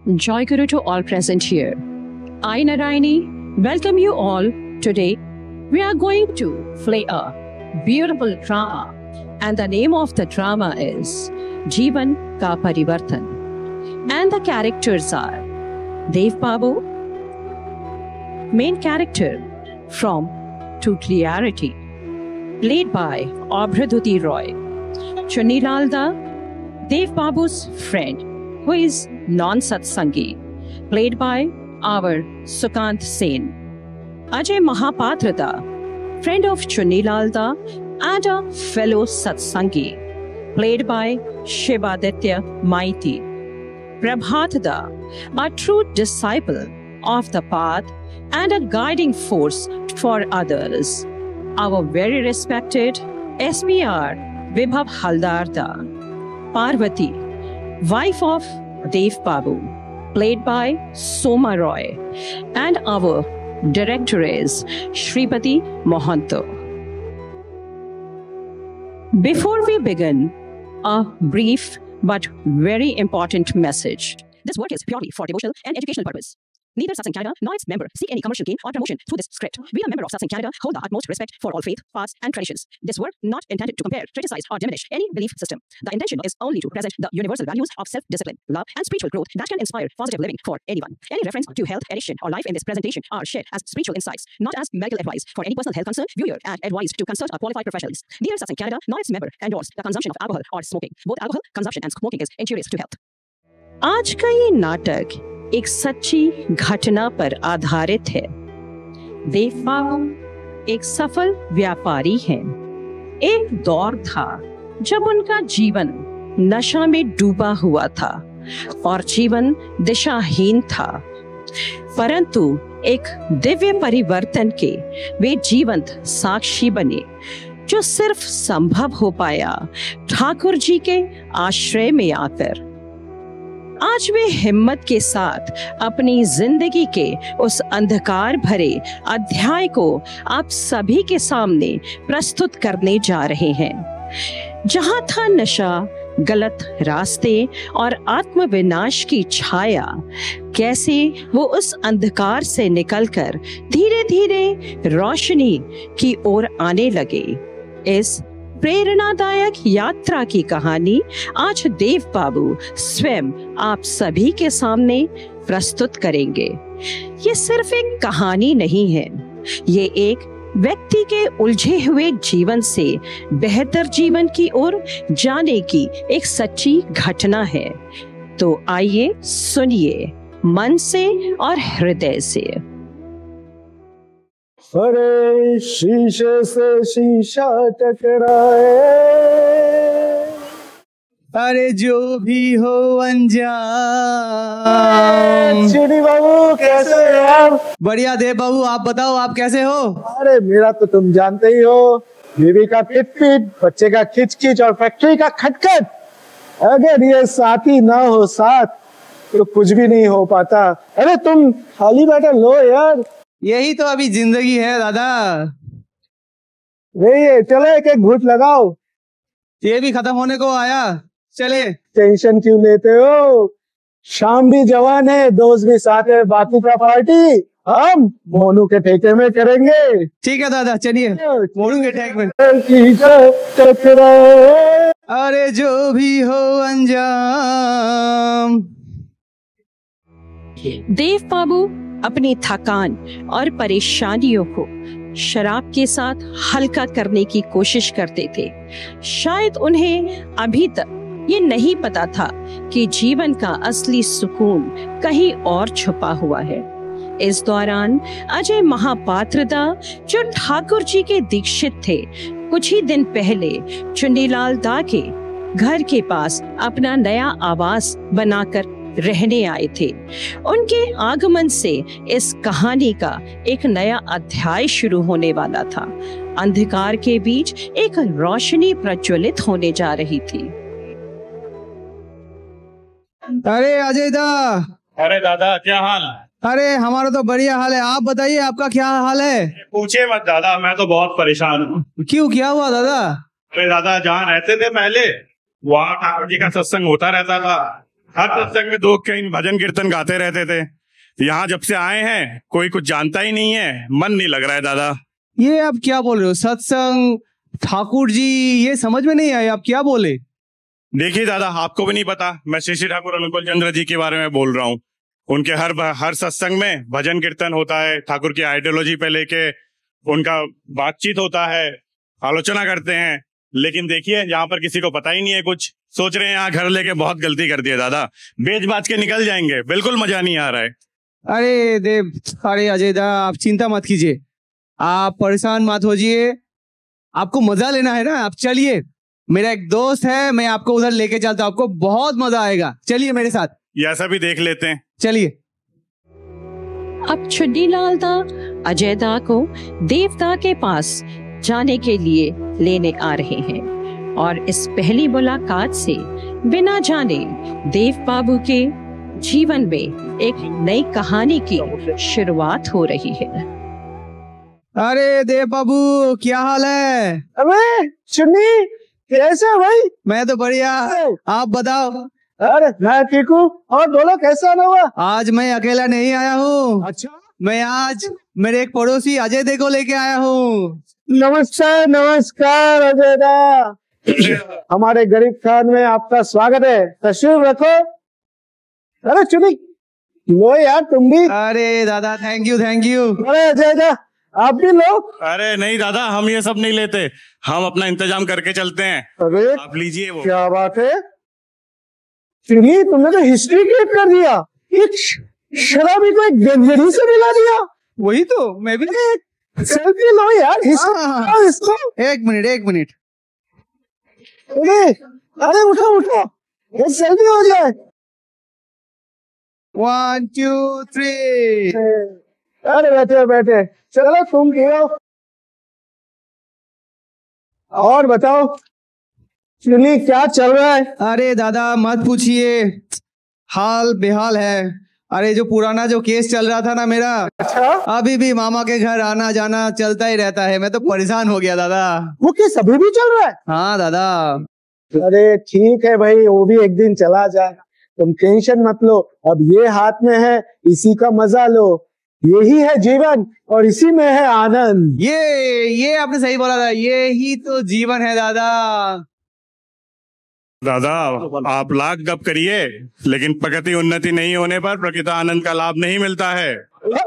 Joy Guru to all present here. I, Narayani, welcome you all. Today, we are going to play a beautiful drama, and the name of the drama is Jeevan Ka Parivartan. And the characters are Dev Babu, main character from To Clarity, played by Abhradhuti Roy. Chunilal Da, Dev Babu's friend, who is non-satsangi, played by our Sukant Sen. Ajay Mahapatra Da, friend of Chunilal Da and a fellow satsangi, played by Shivaditya Maiti. Prabhat Da, a true disciple of the path and a guiding force for others. Our very respected SPR Vibhav Haldar Da. Parvati, wife of Dev Babu, played by Soma Roy. And our director is Shripati Mohanto. Before we begin, a brief but very important message. This work is purely for devotional and educational purpose. Neither Satsang Canada nor its member seek any commercial gain or promotion through this script. We, the member of Satsang Canada, hold the utmost respect for all faith, paths, and traditions. This work not intended to compare, criticize, or diminish any belief system. The intention is only to present the universal values of self-discipline, love, and spiritual growth that can inspire positive living for anyone. Any reference to health, addiction, or life in this presentation are shared as spiritual insights, not as medical advice. For any personal health concern, viewer and advised to consult a qualified professionalist. Neither Satsang Canada nor its member endorse the consumption of alcohol or smoking. Both alcohol consumption and smoking is injurious to health. आज का ये नाटक एक सच्ची घटना पर आधारित है। देव बाबू एक सफल व्यापारी हैं। एक दौर था जब उनका जीवन नशा में डूबा हुआ था और जीवन दिशाहीन था, परंतु एक दिव्य परिवर्तन के वे जीवंत साक्षी बने, जो सिर्फ संभव हो पाया ठाकुर जी के आश्रय में आकर। आज वे हिम्मत के साथ अपनी जिंदगी के उस अंधकार भरे अध्याय को आप सभी के सामने प्रस्तुत करने जा रहे हैं। जहां था नशा, गलत रास्ते और आत्मविनाश की छाया, कैसे वो उस अंधकार से निकलकर धीरे धीरे रोशनी की ओर आने लगे। इस प्रेरणादायक यात्रा की कहानी आज देव बाबू स्वयं आप सभी के सामने प्रस्तुत करेंगे। ये सिर्फ एक कहानी नहीं है, ये एक व्यक्ति के उलझे हुए जीवन से बेहतर जीवन की ओर जाने की एक सच्ची घटना है। तो आइए सुनिए मन से और हृदय से। अरे शीशे से शीशा टकराए, अरे जो भी हो अनजान। चुनी बाबू कैसे हो यार? बढ़िया देव बाबू, आप बताओ आप कैसे हो? अरे मेरा तो तुम जानते ही हो, बीवी का पिट, बच्चे का खिच और फैक्ट्री का खटखट। अगर ये साथी ना हो साथ तो कुछ भी नहीं हो पाता। अरे तुम खाली बैठे लो यार। यही तो अभी जिंदगी है दादा। ये चले एक घूंट लगाओ। ये भी खत्म होने को आया, चले। टेंशन क्यों लेते हो? शाम भी जवान है, दोस्त भी साथ है, बाकी का पार्टी हम मोनू के ठेके में करेंगे। ठीक है दादा, चलिए मोनू के ठेके में। अरे जो भी हो अंजाम। देव बाबू अपनी थकान और परेशानियों को शराब के साथ हल्का करने की कोशिश करते थे। शायद उन्हें अभी तक ये नहीं पता था कि जीवन का असली सुकून कहीं और छुपा हुआ है। इस दौरान अजय महापात्र दा, जो ठाकुर जी के दीक्षित थे, कुछ ही दिन पहले चुनीलाल दा के घर के पास अपना नया आवास बनाकर रहने आए थे। उनके आगमन से इस कहानी का एक नया अध्याय शुरू होने वाला था। अंधकार के बीच एक रोशनी प्रज्वलित होने जा रही थी। अरे अजय दा। अरे दादा क्या हाल है? अरे हमारा तो बढ़िया हाल है, आप बताइए आपका क्या हाल है? पूछे मत दादा, मैं तो बहुत परेशान हूँ। क्यों, क्या हुआ दादा? अरे दादा, जहाँ रहते थे पहले वहाँ ठाकुर जी का सत्संग होता रहता था। हर सत्संग में दो कहीं भजन कीर्तन गाते रहते थे। यहाँ जब से आए हैं कोई कुछ जानता ही नहीं है, मन नहीं लग रहा है दादा। ये आप क्या बोल रहे हो? सत्संग, ठाकुर जी, ये समझ में नहीं आए, आप क्या बोले? देखिए दादा, आपको भी नहीं पता, मैं श्री श्री ठाकुर अनुकूल चंद्र जी के बारे में बोल रहा हूँ। उनके हर सत्संग में भजन कीर्तन होता है, ठाकुर की आइडियोलॉजी पे लेके उनका बातचीत होता है, आलोचना करते हैं। लेकिन देखिए यहाँ पर किसी को पता ही नहीं है कुछ। सोच रहे हैं यहाँ घर लेके बहुत गलती कर दी है दादा, बेच बाच के निकल जाएंगे, बिल्कुल मजा नहीं आ रहा है। अरे देव, अरे अजय दा, आप चिंता मत कीजिए, आप परेशान मत होजिए। आपको मजा लेना है ना, आप चलिए, मेरा एक दोस्त है, मैं आपको उधर लेके चलता हूँ, आपको बहुत मजा आएगा। चलिए मेरे साथ, ये ऐसा भी देख लेते हैं। चलिए। अब चुन्नीलाल दा अजय दा को देवता के पास जाने के लिए लेने आ रहे हैं और इस पहली मुलाकात से बिना जाने देव बाबू के जीवन में एक नई कहानी की शुरुआत हो रही है। अरे देव बाबू, क्या हाल है? अबे चुन्नी, कैसे है भाई? मैं तो बढ़िया, आप बताओ। अरे मैं ठीक हूँ। और बोलो, कैसा आना हुआ? आज मैं अकेला नहीं आया हूँ। अच्छा, मैं आज मेरे एक पड़ोसी अजय दे को लेके आया हूँ। नमस्कार नमस्कार अजय दा, हमारे गरीब खान में आपका स्वागत है, तशरीफ रखो। अरे चुनी, लो यार तुम भी। अरे दादा, थैंक यू थैंक यू। अरे अजय दा, आप भी लो। अरे नहीं दादा, हम ये सब नहीं लेते, हम अपना इंतजाम करके चलते हैं। अरे आप लीजिए वो। क्या बात है चुनी, तुमने तो हिस्ट्री क्रिएट कर दिया। एक शराबी को एक गंजरी से मिला दिया। वही तो, मैं भी। सेल्फी लो यार, हाँ। इसको। एक मिनट एक मिनट। अरे उठो उठो, ये सेल्फी हो जाए। 1 2 3। अरे बैठे बैठे, चलो तुम पियो। और बताओ चुनी, क्या चल रहा है? अरे दादा मत पूछिए, हाल बेहाल है। अरे जो पुराना जो केस चल रहा था ना मेरा, अच्छा, अभी भी मामा के घर आना जाना चलता ही रहता है। मैं तो परेशान हो गया दादा। वो केस अभी भी चल रहा है? हाँ दादा। अरे ठीक है भाई, वो भी एक दिन चला जाए, तुम टेंशन मत लो। अब ये हाथ में है, इसी का मजा लो। यही है जीवन और इसी में है आनंद। ये आपने सही बोला था, ये ही तो जीवन है दादा। दादा आप लाख गप करिए, लेकिन प्रकृति उन्नति नहीं होने पर प्रकृति आनंद का लाभ नहीं मिलता है। क्या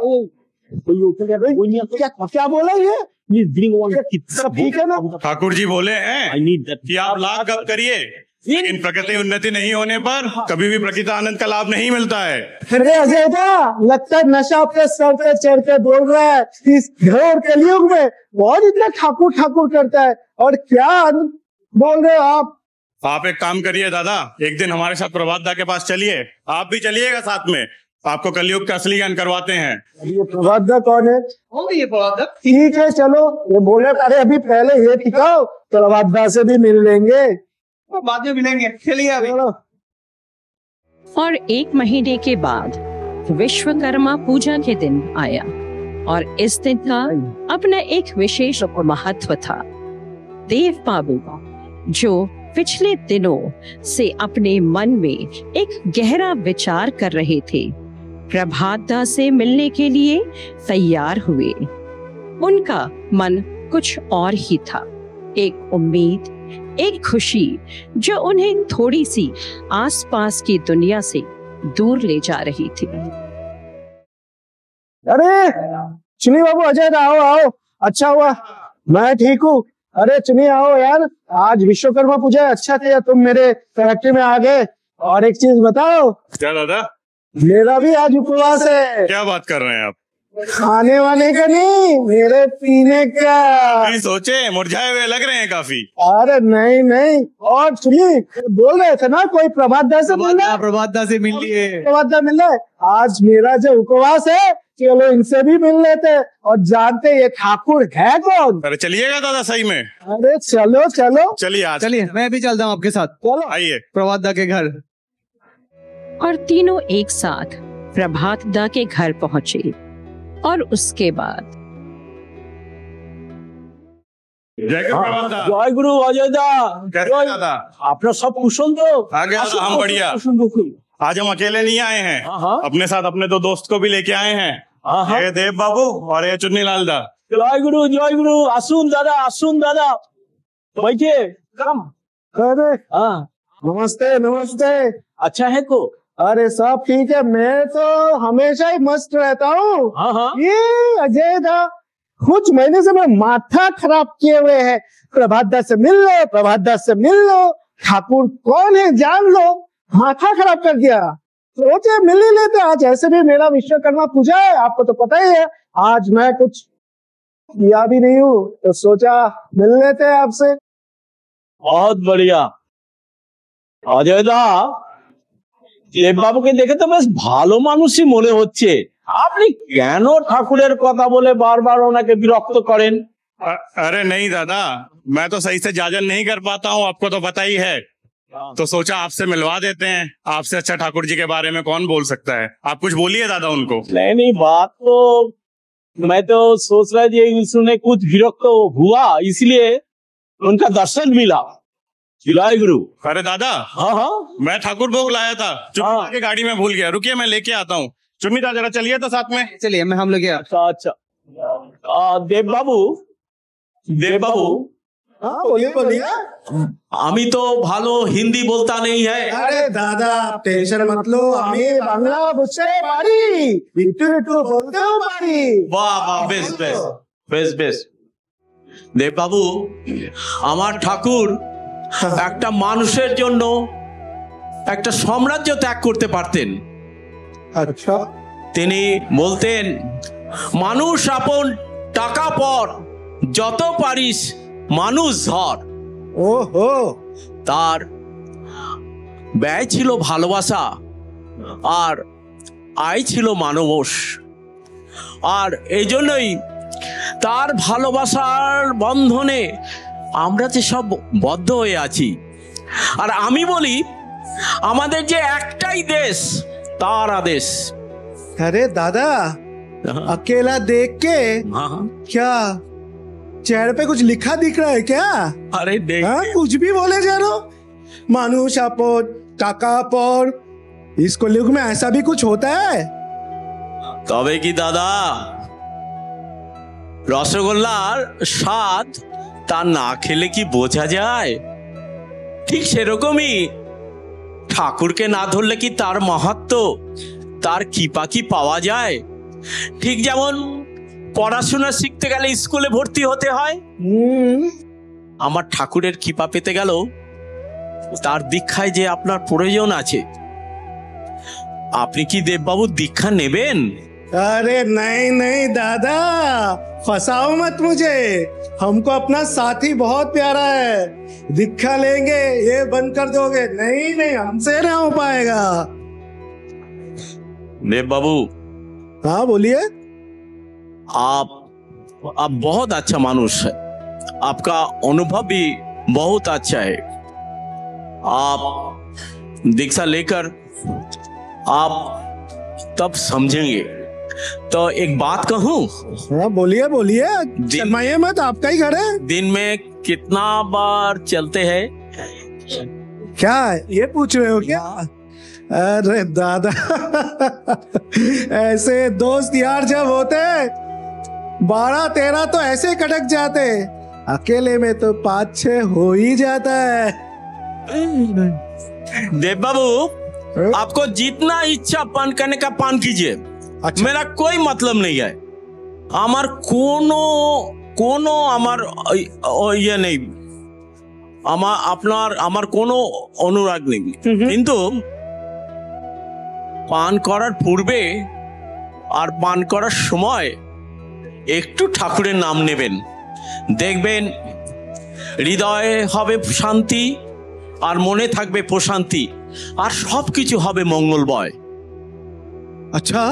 बोला ये? ठीक है ना? ठाकुर जी बोले हैं कि आप लाख गप करिए, लेकिन प्रकृति उन्नति नहीं होने पर कभी भी प्रकृति आनंद का लाभ नहीं मिलता है। अरे अजय दा, लगता है नशा अपने सर पे चढ़ के बोल रहा है। इस घोर कलयुग में बहुत इतना ठाकुर ठाकुर करता है, और क्या बोल रहे हो आप? आप एक काम करिए दादा, एक दिन हमारे साथ प्रभात दा के पास चलिए, आप भी चलिएगा साथ में, आपको कलयुग का असली ज्ञान करवाते हैं। ये प्रभात दा कौन है? ये प्रभात दा। ठीक है चलो, ये बोले। अरे अभी पहले ये दिखाओ, प्रभात दा से भी मिल लेंगे, बाद में मिलेंगे। चलिए अभी। और 1 महीने के बाद विश्वकर्मा पूजा के दिन आया और इस दिन का अपना एक विशेष महत्व था। देव बाबू जो पिछले दिनों से अपने मन में एक गहरा विचार कर रहे थे, प्रभात दा से मिलने के लिए तैयार हुए। उनका मन कुछ और ही था, एक उम्मीद, एक खुशी जो उन्हें थोड़ी सी आसपास की दुनिया से दूर ले जा रही थी। अरे चुनी बाबू, अजय दा, आओ आओ, अच्छा हुआ मैं ठीक हूँ। अरे चुनी आओ यार, आज विश्वकर्मा पूजा, अच्छा किया तुम मेरे फैक्ट्री में आ गए। और एक चीज बताओ। क्या दादा? मेरा भी आज उपवास है। क्या बात कर रहे हैं आप? खाने वाने का नहीं, मेरे पीने का। नहीं सोचे, मुरझाए हुए लग रहे हैं काफी। अरे नहीं नहीं, और सुनिए, बोल रहे थे ना कोई प्रभात दा से मिलना। प्रभात दा से मिल लिए। प्रभात दा मिल रहे। आज मेरा जो उपवास है, चलो इनसे भी मिल लेते और जानते ये ठाकुर है कौन। अरे चलिएगा दादा सही में? अरे चलो चलो चलिए आज चलिए, मैं भी चलता हूँ आपके साथ। चलो आइए प्रभात दा के घर। और तीनों एक साथ प्रभात दा के घर पहुंचे और उसके बाद जय गुरु अजय दा। कैसे दादा? আপনার সব কুশল তো? आ गया दादा, हम बढ़िया। आज हम अकेले नहीं आए हैं, अपने साथ अपने दो दोस्त को भी लेके आए हैं, ये देव बाबू और ये चुन्नी लाल दा। जय गुरु आसुन दादा बैठिए। अरे नमस्ते नमस्ते। अच्छा है को? अरे सब ठीक है, मैं तो हमेशा ही मस्त रहता हूँ। ये अजय दा कुछ महीने से मैं माथा खराब किए हुए है। प्रभात दा से मिल लो, ठाकुर कौन है जान लो, माथा खराब कर दिया। सोचे मिल ही लेते, आज ऐसे भी मेरा विश्वकर्मा पूजा है, आपको तो पता ही है। आज मैं कुछ किया भी नहीं हूँ तो सोचा मिल लेते हैं आपसे। बहुत बढ़िया। अजय दा দেব বাবুকে দেখে তো বেশ ভালো মানুষই মনে হচ্ছে, আপনি কেন ঠাকুরের কথা বলে বারবার ওনাকে বিরক্ত করেন? अरे नहीं दादा, मैं तो सही से जाजन नहीं कर पाता हूँ, आपको तो पता ही है, तो सोचा आपसे मिलवा देते हैं। आपसे अच्छा ठाकुर जी के बारे में कौन बोल सकता है। आप कुछ बोलिए दादा उनको। नहीं बात तो मैं तो सोच रहा जी सुने कुछ विरक्त हुआ, इसलिए उनका दर्शन मिला। जय गुरु। अरे दादा, हाँ मैं ठाकुर भोग लाया था, चुन्नी के गाड़ी में भूल गया, रुकिए मैं लेके आता हूँ। चुन्नी दा जरा चलिए तो साथ में। चलिए मैं हम लोग। अच्छा देव बाबू बोलिए। আমি তো ভালো হিন্দি বলতা নেই है। अरे दादा आप टेंशन मत लो, हमें बांग्ला बुझते पारी, একটু বলতেও পারি। বাহ বেশ দেব বাবু, আমার ঠাকুর একটা মানুষের জন্য একটা সাম্রাজ্য ত্যাগ করতে পারতেন। আচ্ছা। তিনি বলতেন মানুষ আপন টাকা পর, যত পারিস মানুষ ধর। ওহো। তার ব্যয় ছিল ভালোবাসা আর আয় ছিল মানবস, আর এই জন্যই তার ভালোবাসার বন্ধনে আমরা যে সব বদ্ধ হয়ে আছি। আর আমি বলি আমাদের যে একটাই দেশ, তার আদেশ। अरे दादा अकेला देख के क्या चेहरे पे कुछ लिखा दिख रहा है क्या? अरे हाँ, कुछ भी बोले जा रहे हो। मानुष अपो टाका पर, इस कलयुग में ऐसा भी कुछ होता है? তবে কি দাদা রসগোল্লার স্বাদ তা না খেলে কি বোঝা যায়? ঠিক সেরকমই ঠাকুরকে না ধরলে কি তার মাহাত্ম্য, তার কৃপা কি পাওয়া যায়? ঠিক যেমন পড়াশোনা শিখতে গেলে স্কুলে ভর্তি হতে হয়, আমার ঠাকুরের কৃপা পেতে গেল তার দীক্ষায় যে আপনার প্রয়োজন আছে। আপনি কি দেববাবু দীক্ষা নেবেন? अरे नहीं दादा, फंसाओ मत मुझे, हमको अपना साथी बहुत प्यारा है। दीक्षा लेंगे ये बंद कर दोगे? नहीं हमसे ना हो पाएगा। देवबाबू। हाँ बोलिए। आप बहुत अच्छा मानुष है, आपका अनुभव भी बहुत अच्छा है। आप दीक्षा लेकर आप तब समझेंगे। तो एक बात कहूँ? हाँ बोलिए, शर्माइए मत, आपका ही घर है। दिन में कितना बार चलते हैं? क्या ये पूछ रहे हो क्या? अरे दादा ऐसे दोस्त यार जब होते 12-13 तो ऐसे कटक जाते, अकेले में तो 5-6 हो ही जाता है। देव बाबू, आपको जितना इच्छा पान करने का पान कीजिए। अच्छा। मेरा कोई मतलब नहीं है, আমার কোনো আমার ইয়ে নেই, আমার কোনো অনুরাগ নেই, কিন্তু পান করার পূর্বে আর পান করার সময় একটু ঠাকুরের নাম নেবেন, দেখবেন হৃদয়ে হবে শান্তি আর মনে থাকবে প্রশান্তি, আর সবকিছু হবে মঙ্গলময়। अच्छा,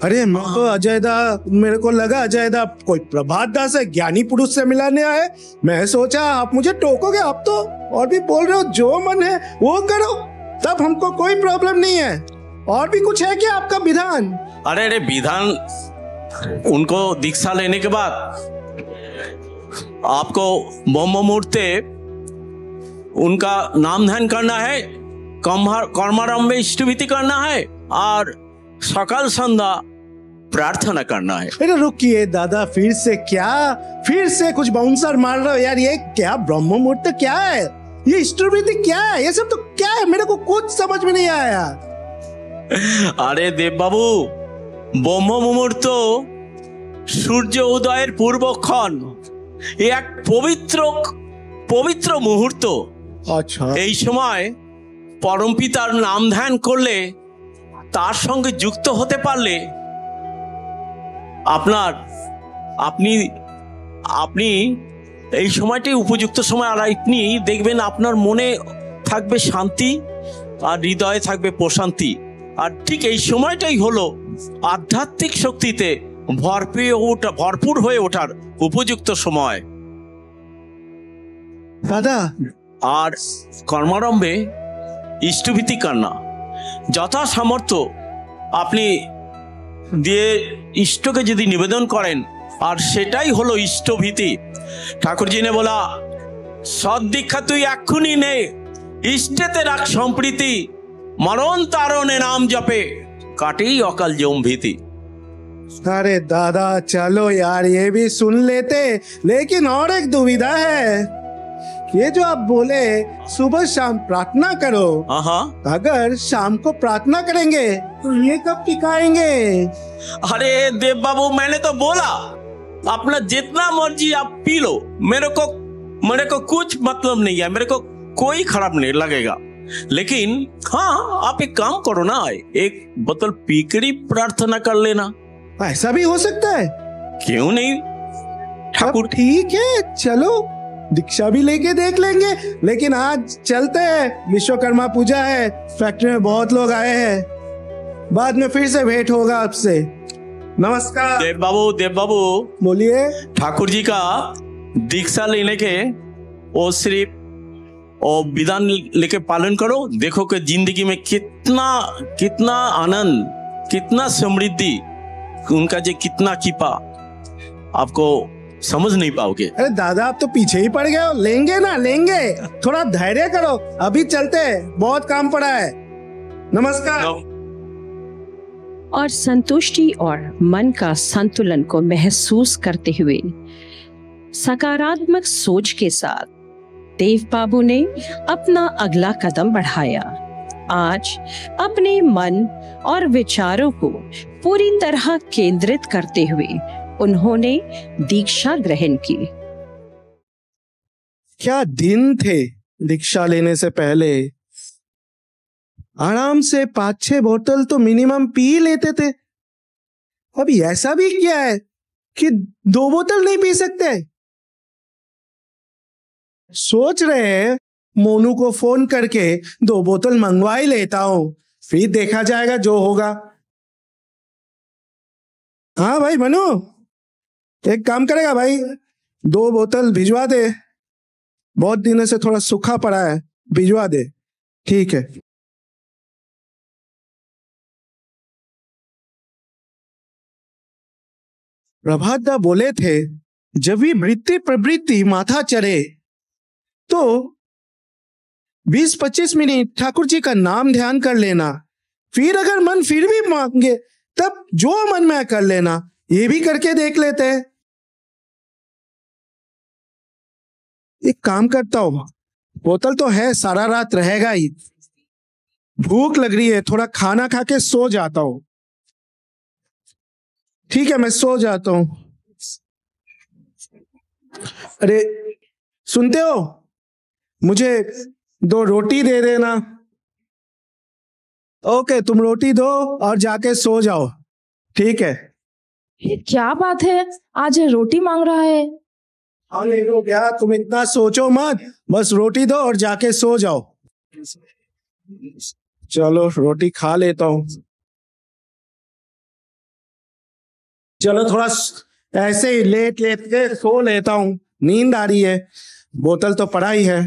अरे मैं तो अजय दा, मेरे को लगा अजय दा कोई प्रभात दा से ज्ञानी पुरुष से मिलाने आए। मैं सोचा आप मुझे टोकोगे, आप तो और भी बोल रहे हो, जो मन है वो करो, तब हमको कोई प्रॉब्लम नहीं है। और भी कुछ है क्या आपका विधान? अरे विधान, उनको दीक्षा लेने के बाद आपको ब्रह्म मुहूर्ते उनका नाम ध्यान करना है, কর্মারম্ভে ইষ্টভীতি करना है और सकाल संध्या प्रार्थना करना है। अरे रुकिए दादा, फिर से कुछ बाउंसर मार रहे हो यार। ये क्या ब्रह्म मुहूर्त क्या है, ये इष्टभीति क्या है, ये सब तो क्या है, मेरे को कुछ समझ में नहीं आया। अरे देव बाबू, ब्रह्म मुहूर्त सूर्य उदয়ের পূর্বক্ষণ, এক পবিত্র মুহূর্ত। अच्छा, এই সময় পরম পিতার নাম ধ্যান করলে, তার সঙ্গে যুক্ত হতে পারলে আপনি এই সময়টাই উপযুক্ত সময়। আর আপনি দেখবেন আপনার মনে থাকবে শান্তি আর হৃদয়ে থাকবে প্রশান্তি। আর ঠিক এই সময়টাই হলো আধ্যাত্মিক শক্তিতে ভরপুর হয়ে ওঠার উপযুক্ত সময়। দাদা, আর কর্মারম্ভে ইষ্টভীতি কান্না যথা সামর্থ্য আপনি দিয়ে ইষ্টকে যদি নিবেদন করেন, আর সেটাই হলো ইষ্টভীতি। ঠাকুরজি ने बोला, সৎ দীক্ষা তুই এক্ষুনি নে, ইষ্টেতে রাখ সম্প্রীতি, মরণ তারণে নাম জপে, কাটেই অকাল জম ভীতি। अरे दादा चलो यार, ये भी सुन लेते, लेकिन और एक दुविधा है। ये जो आप बोले सुबह शाम प्रार्थना करो, अगर शाम को प्रार्थना करेंगे तो ये कब टिकाएंगे? अरे देव बाबू, मैंने तो बोला अपना जितना मर्जी आप पी लो, मेरे को कुछ मतलब नहीं है, मेरे को कोई खराब नहीं लगेगा। लेकिन हाँ, आप एक काम करो ना, एक बोतल पीकर ही प्रार्थना कर लेना। ऐसा भी हो सकता है? क्यों नहीं ठाकुर। ठीक है, चलो दीक्षा भी लेके देख लेंगे। लेकिन आज चलते हैं, विश्वकर्मा पूजा है, फैक्ट्री में बहुत लोग आए हैं, बाद में फिर से भेंट होगा आपसे। नमस्कार। देव बाबू बोलिए। ठाकुर जी का दीक्षा लेने के वो सिर्फ और विधान लेके पालन करो, देखो कि जिंदगी में कितना आनंद, कितना समृद्धि, उनका जो कितना कृपा आपको समझ नहीं पाओगे। अरे दादा, आप तो पीछे ही पड़ गए हो। लेंगे ना, लेंगे, थोड़ा धैर्य करो, अभी चलते हैं, बहुत काम पड़ा है। नमस्कार। और संतुष्टि और मन का संतुलन को महसूस करते हुए सकारात्मक सोच के साथ देव बाबू ने अपना अगला कदम बढ़ाया। आज अपने मन और विचारों को पूरी तरह केंद्रित करते हुए उन्होंने दीक्षा ग्रहण की। क्या दिन थे दीक्षा लेने से पहले, आराम से 5-6 बोतल तो मिनिमम पी लेते थे। अभी ऐसा भी क्या है कि 2 बोतल नहीं पी सकते? सोच रहे हैं मोनू को फोन करके 2 बोतल मंगवा ही लेता हूं, फिर देखा जाएगा जो होगा। हाँ भाई मनु, एक काम करेगा भाई, 2 बोतल भिजवा दे, बहुत दिनों से थोड़ा सूखा पड़ा है, भिजवा दे। ठीक है। प्रभात दा बोले थे, जब भी वृत्ति प्रवृत्ति माथा चढ़े तो 20-25 मिनट ठाकुर जी का नाम ध्यान कर लेना, फिर अगर मन फिर भी मांगे तब जो मन में कर लेना। ये भी करके देख लेते हैं। एक काम करता हूं, बोतल तो है, सारा रात रहेगा ही, भूख लग रही है, थोड़ा खाना खा के सो जाता हूं। ठीक है, मैं सो जाता हूं। अरे सुनते हो, मुझे 2 रोटी दे देना। ओके, तुम रोटी दो और जाके सो जाओ। ठीक है। ये क्या बात है, आज रोटी मांग रहा है? अरे हो गया, तुम इतना सोचो मत, बस रोटी दो और जाके सो जाओ। चलो रोटी खा लेता हूं। चलो थोड़ा ऐसे ही लेट के सो लेता हूं, नींद आ रही है, बोतल तो पड़ा ही है।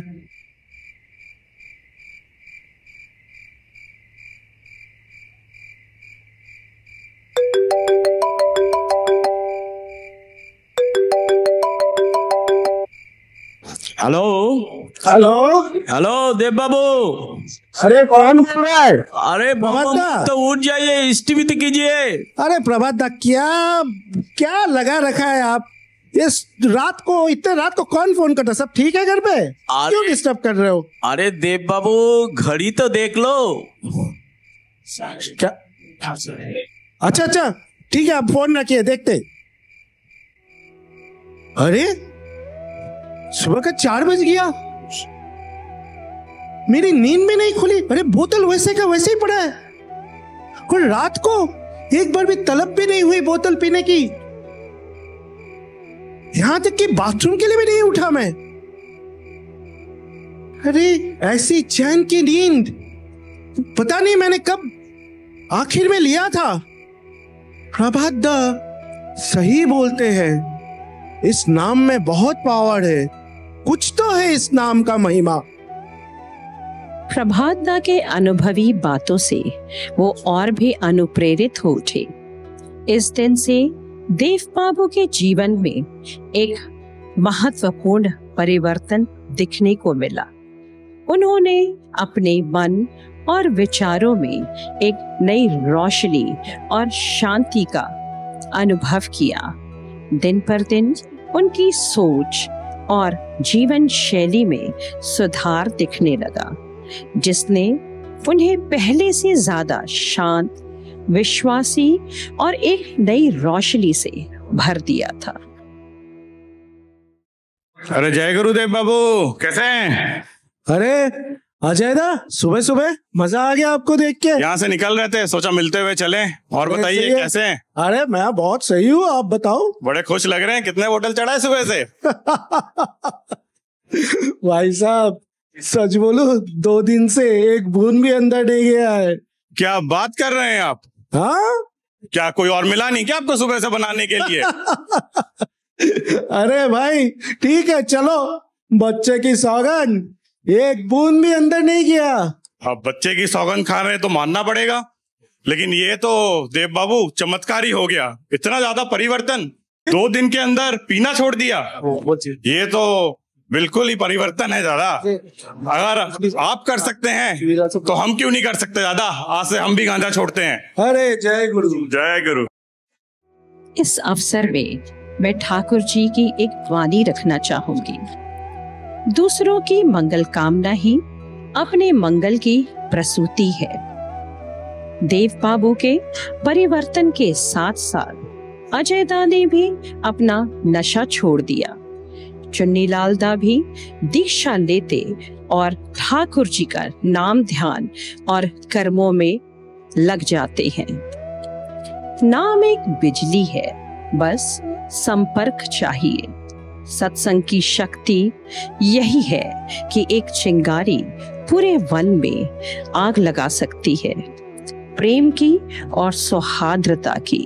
हेलो हेलो हेलो देव बाबू, अरे कौन बोल रहा है? अरे बाबा तो उठ जाइए, स्टीवित कीजिए। अरे प्रभात दा, क्या क्या लगा रखा है आप? इस रात को, इतने रात को कौन फोन करता? सब ठीक है घर पे? क्यों डिस्टर्ब कर रहे हो? अरे देव बाबू, घड़ी तो देख लो। क्या? अच्छा अच्छा ठीक है, आप फोन रखिए, देखते। अरे सुबह का 4 बज गया, मेरी नींद भी नहीं खुली। अरे बोतल वैसे का वैसे ही पड़ा है, और रात को एक बार भी तलब भी नहीं हुई बोतल पीने की। यहां तक कि बाथरूम के लिए भी नहीं उठा मैं। अरे ऐसी चैन की नींद पता नहीं मैंने कब आखिर में लिया था। प्रभात दा सही बोलते हैं, इस नाम में बहुत पावर है, कुछ तो है इस नाम का महिमा। प्रभात दा के अनुभवी बातों से वो और भी अनुप्रेरित हो उठे। इस दिन से देव बाबू के जीवन में एक महत्वपूर्ण परिवर्तन दिखने को मिला। उन्होंने अपने मन और विचारों में एक नई रोशनी और शांति का अनुभव किया। दिन पर दिन उनकी सोच और जीवन शैली में सुधार दिखने लगा, जिसने उन्हें पहले से ज्यादा शांत, विश्वासी और एक नई रोशनी से भर दिया था। अरे जय गुरुदेव बाबू, कैसे हैं? अरे अजय दा, सुबह सुबह मजा आ गया आपको देख के। यहाँ से निकल रहे थे, सोचा मिलते हुए चलें। और बताइए कैसे हैं? अरे मैं बहुत सही हूँ, आप बताओ। बड़े खुश लग रहे हैं, कितने बोतल चढ़ाए सुबह से? भाई साहब सच बोलो, 2 दिन से एक बूंद भी अंदर नहीं गया है। क्या बात कर रहे हैं आप? हाँ, क्या कोई और मिला नहीं क्या आपको सुबह से बनाने के लिए? अरे भाई ठीक है, चलो बच्चे की सौगंध, एक बूंद भी अंदर नहीं गया। अब बच्चे की सौगंध खा रहे हैं तो मानना पड़ेगा, लेकिन ये तो देव बाबू चमत्कार ही हो गया। इतना ज्यादा परिवर्तन 2 दिन के अंदर, पीना छोड़ दिया, ये तो बिल्कुल ही परिवर्तन है दादा। अगर आप कर सकते हैं तो हम क्यों नहीं कर सकते दादा? आज से हम भी गांजा छोड़ते हैं। अरे जय गुरु, जय गुरु। इस अवसर में मैं ठाकुर जी की एक वाणी रखना चाहूंगी। दूसरों की मंगल कामना ही अपने मंगल की प्रसूति है। देव बाबू के परिवर्तन के साथ साथ अजय दा ने भी अपना नशा छोड़ दिया। चुन्नीलाल दा भी दीक्षा लेते और ठाकुर जी का नाम ध्यान और कर्मों में लग जाते हैं। नाम एक बिजली है, बस संपर्क चाहिए। सत्संग की शक्ति यही है कि एक चिंगारी पूरे वन में आग लगा सकती है, प्रेम की और सौहार्द्रता की।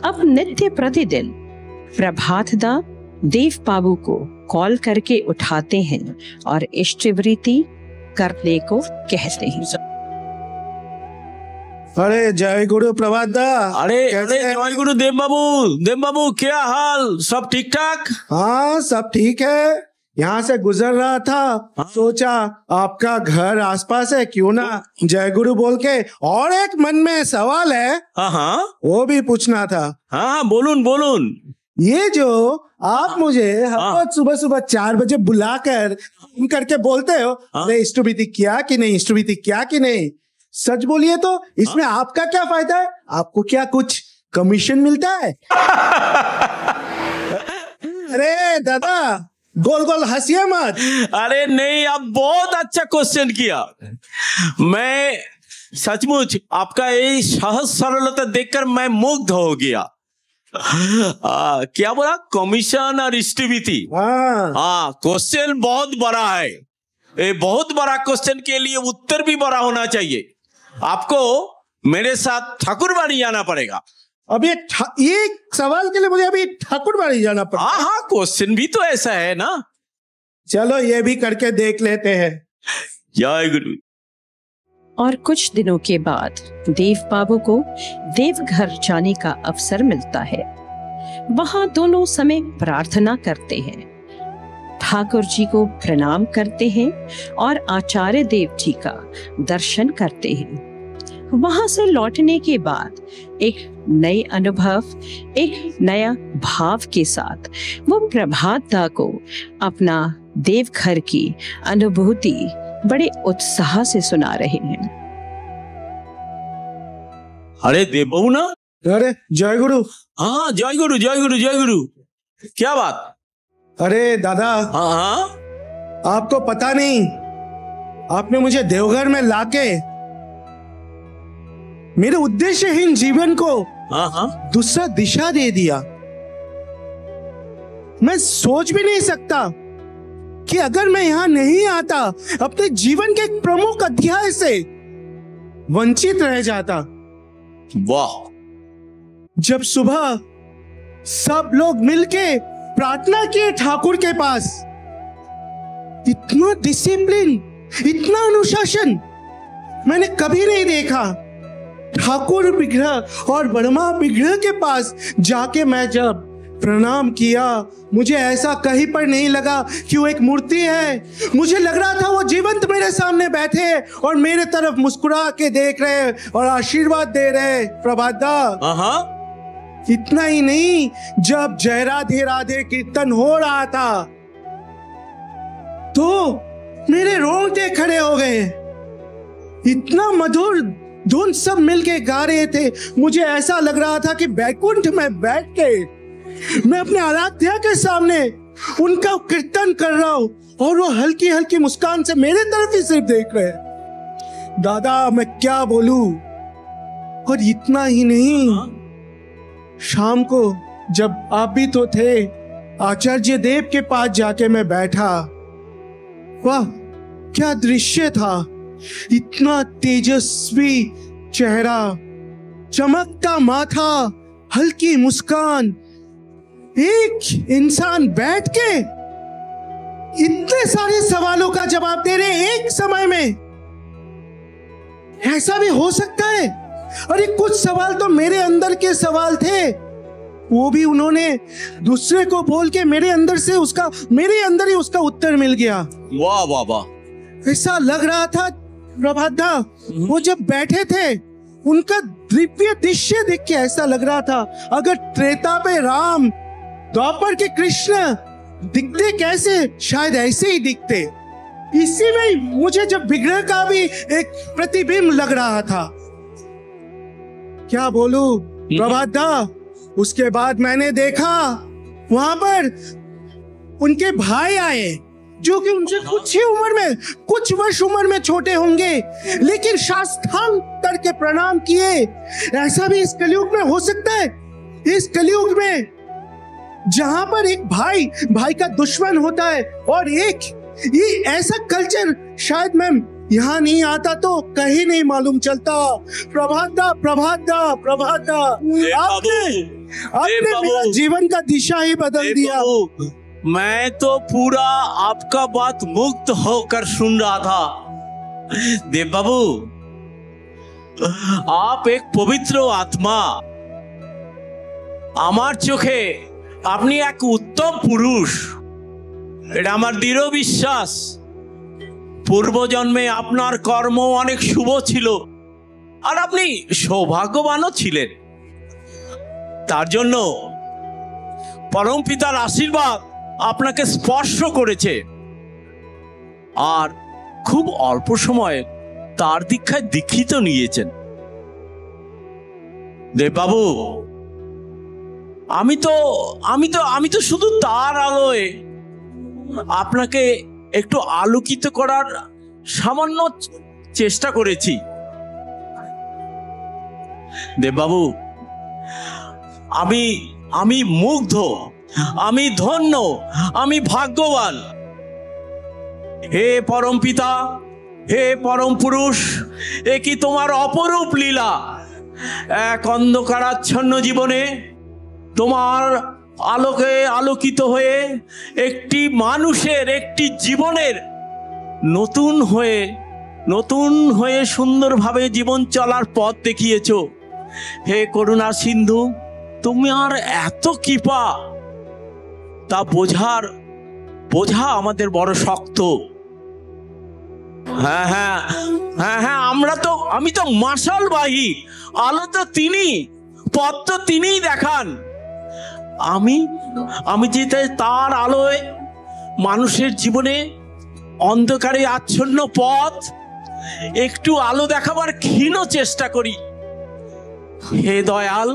अब नित्य प्रतिदिन प्रभात दा देव बाबू को कॉल करके उठाते हैं और इष्टवृत्ति करने को कहते हैं। अरे जय गुरु प्रभात दा। अरे जय गुरु देव बाबू, क्या हाल? सब ठीक ठाक? हाँ सब ठीक है। यहाँ से गुजर रहा था, सोचा आपका घर आसपास है, क्यों ना जय गुरु बोल के। और एक मन में सवाल है, हाँ वो भी पूछना था। हाँ बोलून। ये जो आप मुझे हर सुबह सुबह 4 बजे बुलाकर करके बोलते हो, अरे इष्टवृत्ति किया कि नहीं, इष्टवृत्ति किया कि नहीं, सच बोलिए तो इसमें आपका क्या फायदा है? आपको क्या कुछ कमीशन मिलता है? अरे दादा गोल गोल हंसिए मत। अरे नहीं, आप बहुत अच्छा क्वेश्चन किया। मैं सचमुच आपका ये सहज सरलता देखकर मैं मुग्ध हो गया। क्या बोला? कमीशन और इष्टवृत्ति। हाँ, क्वेश्चन बहुत बड़ा है। ये बहुत बड़ा क्वेश्चन के लिए उत्तर भी बड़ा होना चाहिए। आपको मेरे साथ ठाकुरबाड़ी जाना पड़ेगा। अब ये सवाल के लिए मुझे अभी ठाकुरबाड़ी जाना पड़ेगा? हाँ, क्वेश्चन भी तो ऐसा है ना। चलो ये भी करके देख लेते हैं। जय गुरु। और कुछ दिनों के बाद देव बाबू को देवघर जाने का अवसर मिलता है। वहां दोनों समय प्रार्थना करते हैं। ठाकुर जी को प्रणाम करते हैं और आचार्य देव जी का दर्शन करते हैं। वहां से लौटने के बाद एक नए अनुभव, एक नया भाव के साथ वो प्रभात दा को अपना देवघर की अनुभूति बड़े उत्साह से सुना रहे हैं। अरे देवबहू ना? अरे जय गुरु। हाँ, जय गुरु जय गुरु जय गुरु। क्या बात? अरे दादा, हाँ हाँ, आपको पता नहीं, आपने मुझे देवघर में लाके मेरे उद्देश्यहीन जीवन को हाँ हाँ, दूसरा दिशा दे दिया। मैं सोच भी नहीं सकता कि अगर मैं यहां नहीं आता, अपने जीवन के एक प्रमुख अध्याय से वंचित रह जाता। वाह! जब सुबह सब लोग मिलके प्रार्थना किए ठाकुर के पास, इतना डिसिप्लिन, इतना अनुशासन मैंने कभी नहीं देखा। ठाकुर विग्रह और ब्रह्मा विग्रह के पास जाके मैं जब प्रणाम किया, मुझे ऐसा कहीं पर नहीं लगा कि वो एक मूर्ति है। मुझे लग रहा था वो जीवंत मेरे सामने बैठे और मेरे तरफ मुस्कुरा के देख रहे और आशीर्वाद दे रहे। प्रभात दा, हाँ, इतना ही नहीं, जब जय राधे राधे कीर्तन हो रहा था तो मेरे रोंगटे खड़े हो गए। इतना मधुर धुन सब मिलके गा रहे थे, मुझे ऐसा लग रहा था कि बैकुंठ में बैठ के मैं अपने आराध्या के सामने उनका कीर्तन कर रहा हूं और वो हल्की हल्की मुस्कान से मेरे तरफ ही सिर्फ देख रहे हैं। दादा, मैं क्या बोलूं। और इतना ही नहीं, शाम को जब आप भी तो थे, आचार्य देव के पास जाके मैं बैठा। वाह, क्या दृश्य था। इतना तेजस्वी चेहरा, चमकता माथा, हल्की मुस्कान, एक इंसान बैठ के इतने सारे सवालों का जवाब दे रहे एक समय में। ऐसा भी हो सकता है? अरे कुछ सवाल तो मेरे अंदर के सवाल थे, वो भी उन्होंने दूसरे को बोल के मेरे अंदर ही उसका उत्तर मिल गया। वाह वाह वाह! ऐसा लग रहा था प्रभात दा, वो जब बैठे थे उनका दिव्य दृश्य देख के ऐसा लग रहा था अगर त्रेता पे राम, द्वापर के कृष्ण दिखते कैसे, शायद ऐसे ही दिखते। इसी में मुझे जब विग्रह का भी एक प्रतिबिंब लग रहा था। क्या बोलूं प्रभात दा, उसके बाद मैंने देखा वहां पर उनके भाई आए जो कि उनसे कुछ वर्ष उम्र में छोटे होंगे, लेकिन साष्टांग करके प्रणाम किए। ऐसा भी इस कलयुग में हो सकता है? इस कलयुग में जहां पर एक भाई का दुश्मन होता है और एक ये ऐसा कल्चर, शायद मैं यहाँ नहीं आता तो कहीं नहीं मालूम चलता। प्रभात दा, आपने मेरा जीवन का दिशा ही बदल दिया। मैं तो पूरा आपका बात मुक्त होकर सुन रहा था। देव बाबू, आप एक पवित्र आत्मा, আমার চোখে আপনি এক উত্তম পুরুষ, এটা আমার দৃঢ় বিশ্বাস। পূর্বজন্মে আপনার কর্ম অনেক শুভ ছিল আর আপনি সৌভাগ্যবানও ছিলেন। তার জন্য পরম পিতার আশীর্বাদ আপনাকে স্পর্শ করেছে আর খুব অল্প সময়ে তার দীক্ষায় দীক্ষিত নিয়েছেন। দেববাবু, আমি তো শুধু তার আলোয় আপনাকে একটু আলোকিত করার সামান্য চেষ্টা করেছি। দেববাবু, আমি মুগ্ধ, আমি ধন্য, আমি ভাগ্যবান। হে পরম পিতা, হে পরম পুরুষ, এ কি তোমার অপরূপ লীলা। এক অন্ধকারাচ্ছন্ন জীবনে তোমার আলোকে আলোকিত হয়ে একটি মানুষের, একটি জীবনের নতুন হয়ে সুন্দরভাবে জীবন চলার পথ দেখিয়েছো। হে করুণা সিন্ধু, তুমি আর এত কৃপা তা বোঝার বোঝা আমাদের বড় শক্ত। হ্যাঁ হ্যাঁ হ্যাঁ হ্যাঁ, আমি তো মাশালবাহী, আলো তো তিনি, পথ তো তিনিই দেখান। আমি যেতে তার আলোয় মানুষের জীবনে অন্ধকারে আচ্ছন্ন পথ একটু আলো দেখাবার ক্ষীণ চেষ্টা করি। হে দয়াল,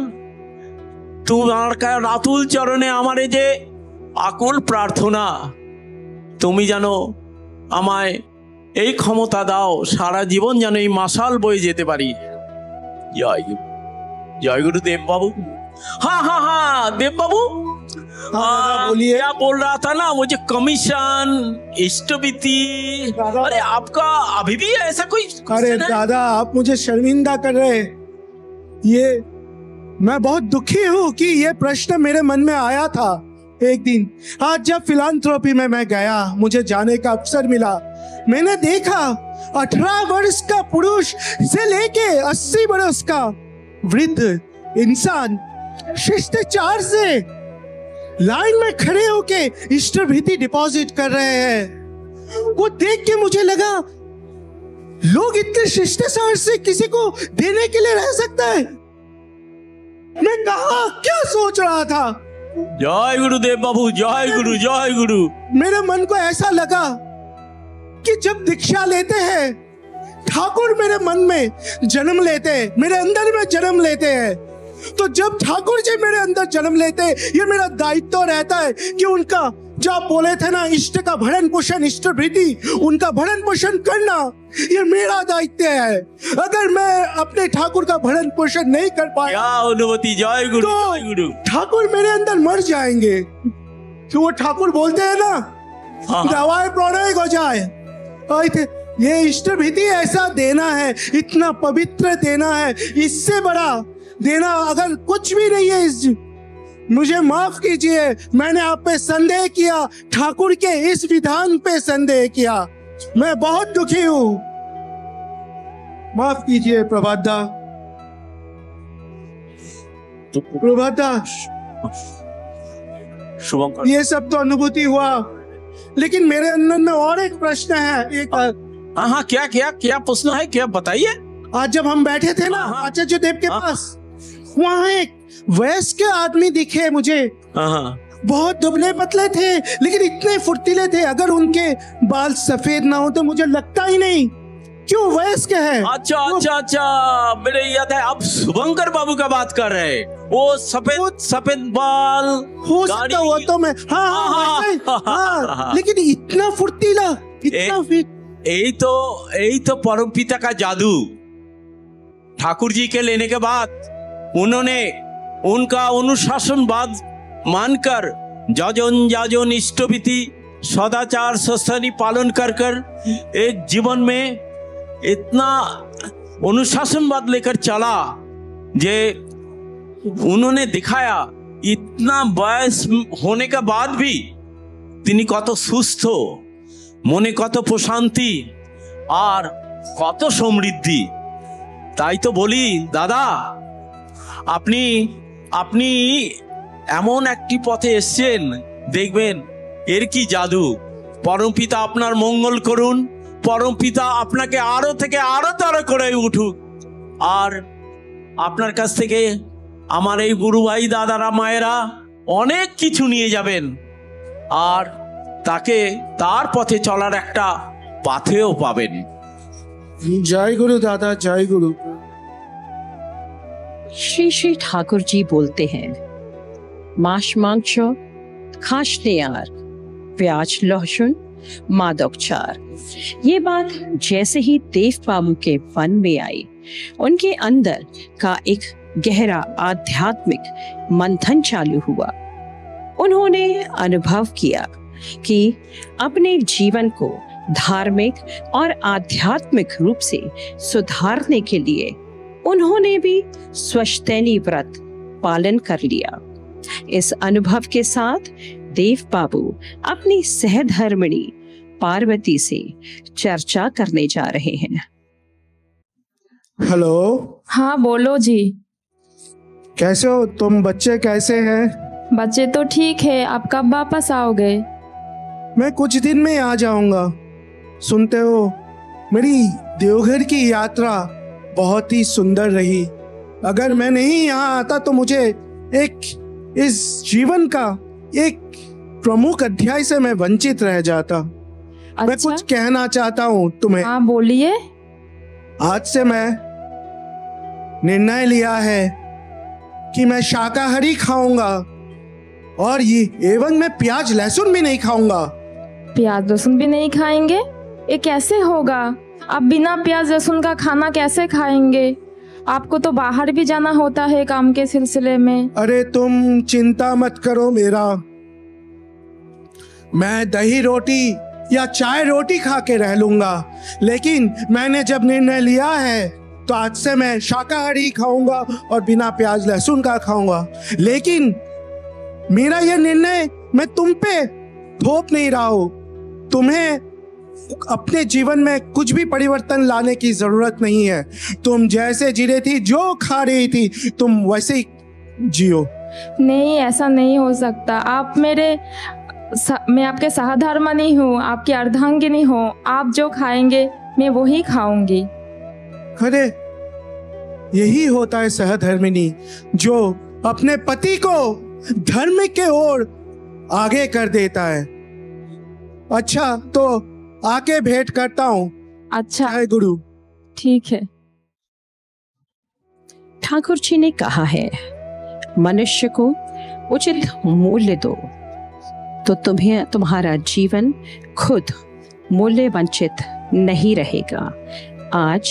তোমার রাতুল চরণে আমার এই যে আকুল প্রার্থনা, তুমি জানো আমায় এই ক্ষমতা দাও, সারা জীবন যেন এই মাশাল বয়ে যেতে পারি। জয় গুরু देव बाबू। हाँ देव बाबू, बोलिए। क्या बोल रहा था ना, मुझे कमीशन, इष्टविति, अरे आपका अभी भी ऐसा कोई? अरे दादा, आप मुझे शर्मिंदा कर रहे। ये मैं बहुत दुखी हूँ कि ये प्रश्न मेरे मन में आया था एक दिन। आज जब फिलांथ्रोपी में मैं गया, मुझे जाने का अवसर मिला, मैंने देखा 18 वर्ष का पुरुष से लेके 80 वर्ष का वृद्ध इंसान शिष्टाचार से लाइन में खड़े होके इष्टभीति डिपॉजिट कर रहे हैं। वो देख के मुझे लगा, लोग इतने शिष्टाचार से किसी को देने के लिए रह सकता है? मैं कहा क्या सोच रहा था। जय गुरुदेव बाबू, जय गुरु। मेरे मन को ऐसा लगा कि जब दीक्षा लेते हैं, ठाकुर मेरे मन में जन्म लेते हैं, मेरे अंदर में जन्म लेते हैं। तो जब ठाकुर जी मेरे अंदर जन्म लेते हैं, ये मेरा दायित्व रहता है कि उनका, जो आप बोले थे ना, इष्ट का भरण पोषण, इष्ट वृद्धि, उनका भरण पोषण करना ये मेरा दायित्व है। अगर मैं अपने ठाकुर का भरण पोषण नहीं कर पाया, अनुमति, जय गुरु, तो जय गुरु, ठाकुर मेरे अंदर मर जाएंगे। तो वो ठाकुर बोलते हैं ना, दवाई प्रणय हो जाए। ये इष्ट भीति ऐसा देना है, इतना पवित्र देना है, इससे बड़ा देना अगर कुछ भी नहीं है। मुझे माफ कीजिए, मैंने आप पे संदेह किया, ठाकुर के इस विधान पे संदेह किया। मैं बहुत दुखी हूँ, माफ कीजिए प्रभातदा। शुभंकर, ये सब तो अनुभूति हुआ, लेकिन मेरे अंदर में और एक प्रश्न है। एक हाँ, क्या प्रश्न है, क्या बताइए। आज जब हम बैठे थे ना आचार्य देव के पास, वहाँ एक वयस्क आदमी दिखे मुझे। बहुत दुबले पतले थे, लेकिन इतने फुर्तीले थे। अगर उनके बाल सफेद ना हो तो मुझे लगता ही नहीं क्यों वयस्क है। अच्छा, मेरे याद है आप शुभंकर बाबू का बात कर रहे हैं। वो सफेद बाल हो सकता, वो तो मैं हाँ, लेकिन इतना फुर्तीला, इतना फिट। यही तो परम पिता का जादू। ठाकुर जी के लेने के बाद उन्होंने उनका अनुशासनवाद मानकर जाजन इष्टविति सदाचार सस्तानी पालन कर एक जीवन में इतना अनुशासनवाद लेकर चला, जे उन्होंने दिखाया। इतना बयस होने के बाद भी তিনি কত সুস্থ, মনে কত প্রশান্তি আর কত সমৃদ্ধি। তাই তো বলি দাদা, আপনি এমন একটি পথে এসেছেন, দেখবেন এর কি জাদু। পরমপিতা আপনার মঙ্গল করুন, পরমপিতা আপনাকে আরো থেকে আরো তর করে উঠুক। আর আপনার কাছ থেকে আমার এই গুরু ভাই দাদারা মায়েরা অনেক কিছু নিয়ে যাবেন, আর তাকে তার পথে চলার একটা পাথেও পাবেন। जय गुरु दादा, जय गुरु। श्री ठाकुर जी बोलते हैं, मांस मांस खाशनेयार प्याज लहसुन मादकचार। ये बात जैसे ही देव बाबू के मन में आई, उनके अंदर का एक गहरा आध्यात्मिक मंथन चालू हुआ। उन्होंने अनुभव किया कि अपने जीवन को धार्मिक और आध्यात्मिक रूप से सुधारने के लिए उन्होंने भी स्वच्छतैनी व्रत पालन कर लिया। इस अनुभव के साथ देव बाबू अपनी सहधर्मिणी पार्वती से चर्चा करने जा रहे हैं। हेलो। हाँ बोलो जी। कैसे हो तुम? बच्चे कैसे हैं? बच्चे तो ठीक है, आप कब वापस आओगे? मैं कुछ दिन में आ जाऊंगा। सुनते हो, मेरी देवघर की यात्रा बहुत ही सुंदर रही। अगर मैं नहीं यहाँ आता तो मुझे एक इस जीवन का एक प्रमुख अध्याय से मैं वंचित रह जाता। अच्छा? मैं कुछ कहना चाहता हूँ तुम्हें। हाँ बोलिए। आज से मैं निर्णय लिया है कि मैं शाकाहारी खाऊंगा और ये एवं मैं प्याज लहसुन भी नहीं खाऊंगा। प्याज लहसुन भी नहीं खाएंगे? ये कैसे होगा? आप बिना प्याज लहसुन का खाना कैसे खाएंगे? आपको तो बाहर भी जाना होता है काम के सिलसिले में। अरे तुम चिंता मत करो मेरा, मैं दही रोटी या चाय रोटी खा के रह लूंगा, लेकिन मैंने जब निर्णय लिया है तो आज से मैं शाकाहारी खाऊंगा और बिना प्याज लहसुन का खाऊंगा। लेकिन मेरा यह निर्णय मैं तुम पे थोप नहीं रहा हूं। तुम्हें अपने जीवन में कुछ भी परिवर्तन लाने की जरूरत नहीं है। तुम जैसे जी रही थी, जो खा रही थी, तुम वैसे ही जियो। नहीं, ऐसा नहीं हो सकता। आप मैं आपके सहधर्मिणी हूँ, आपकी अर्धांगिनी हूँ। आप जो खाएंगे मैं वही खाऊंगी। अरे यही होता है सहधर्मिणी, जो अपने पति को धर्म के ओर आगे कर देता है। अच्छा, तो आके भेंट करता हूँ। अच्छा है गुरु। ठीक है। ठाकुर जी ने कहा है, मनुष्य को उचित मूल्य दो तो तुम्हें तुम्हारा जीवन खुद मूल्य वंचित नहीं रहेगा। आज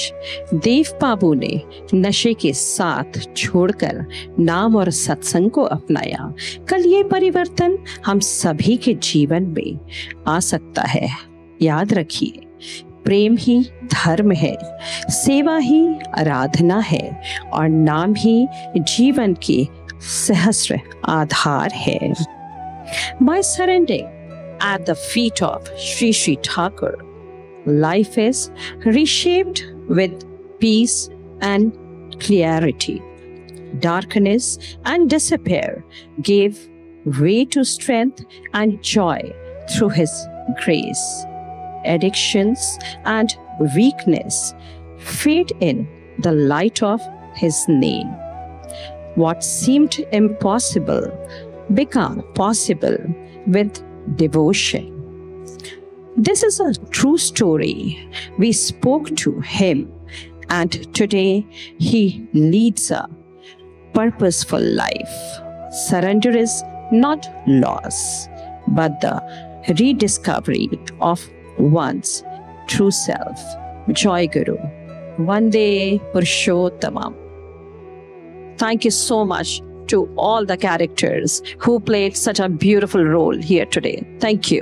देव बाबू ने नशे के साथ छोड़कर नाम और सत्संग को अपनाया। कल ये परिवर्तन हम सभी के जीवन में आ सकता है। याद रखिए, प्रेम ही धर्म है, सेवा ही आराधना है और नाम ही जीवन की सहस्र आधार है। By surrendering at the feet of Sri Sri Thakur, life is reshaped with peace and clarity. Darkness and despair gave way to strength and joy through His grace. Addictions and weakness fade in the light of His name. What seemed impossible become possible with devotion. This is a true story. We spoke to him, and today he leads a purposeful life. Surrender is not loss, but the rediscovery of one's true self. Joy Guru. Vande Purushottamam. Thank you so much to all the characters who played such a beautiful role here today. Thank you.